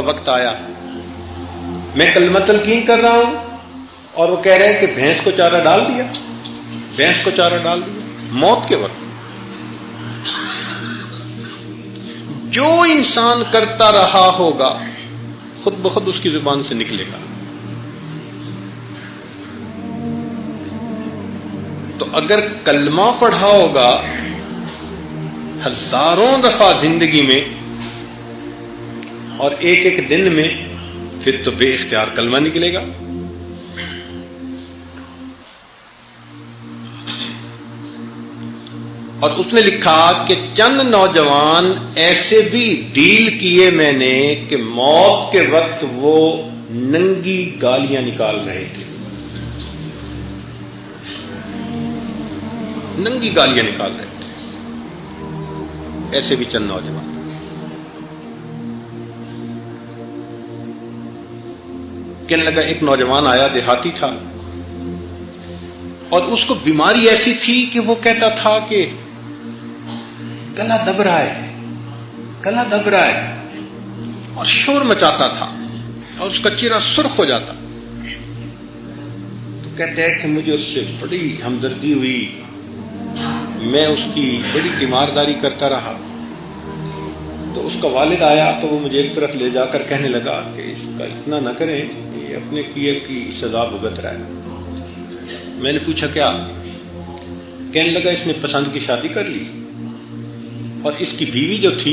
کا وقت آیا، میں کلمہ تلقین کر رہا ہوں اور وہ کہہ رہے ہیں کہ بھینس کو چارہ ڈال دیا، بھینس کو چارہ ڈال دیا، موت کے وقت۔ جو انسان کرتا رہا ہوگا خود بخود اس کی زبان سے نکلے گا۔ تو اگر کلمہ پڑھا ہوگا ہزاروں دفعہ زندگی میں اور ایک ایک دن میں، پھر تو بے اختیار کلمہ نکلے گا۔ اور اس نے لکھا کہ چند نوجوان ایسے بھی ڈیل کیے میں نے کہ موت کے وقت وہ ننگی گالیاں نکال رہے تھے، ننگی گالیاں نکال رہے تھے، ایسے بھی چند نوجوان۔ کہنے لگا ایک نوجوان آیا، دیہاتی تھا، اور اس کو بیماری ایسی تھی کہ وہ کہتا تھا کہ گلا دب رہا ہے، گلا دب رہا ہے، اور شور مچاتا تھا اور اس کا چہرہ سرخ ہو جاتا۔ تو کہتے ہیں کہ مجھے اس سے بڑی ہمدردی ہوئی، میں اس کی بڑی تیمارداری کرتا رہا۔ تو اس کا والد آیا تو وہ مجھے ایک طرف لے جا کر کہنے لگا کہ اس کا اتنا نہ کریں، یہ اپنے کیے کی سزا بھگت رہا ہے۔ میں نے پوچھا کیا؟ کہنے لگا اس نے پسند کی شادی کر لی، اور اس کی بیوی جو تھی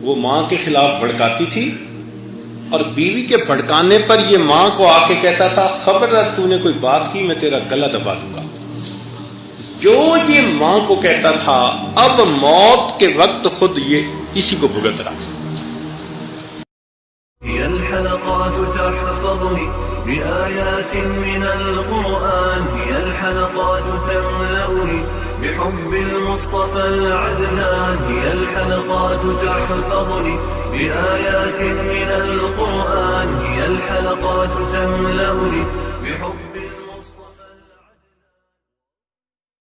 وہ ماں کے خلاف بھڑکاتی تھی، اور بیوی کے بھڑکانے پر یہ ماں کو آ کے کہتا تھا خبردار تو نے کوئی بات کی میں تیرا گلا دبا دوں گا۔ جو یہ ماں کو کہتا تھا اب موت کے وقت خود یہ اسی کو بھگت رہا۔ هي الحلقات تحفظني بآيات من القرآن، هي الحلقات تملأني بحب المصطفى العدنان، هي الحلقات تحفظني بآيات من القرآن، هي الحلقات تملأني بحب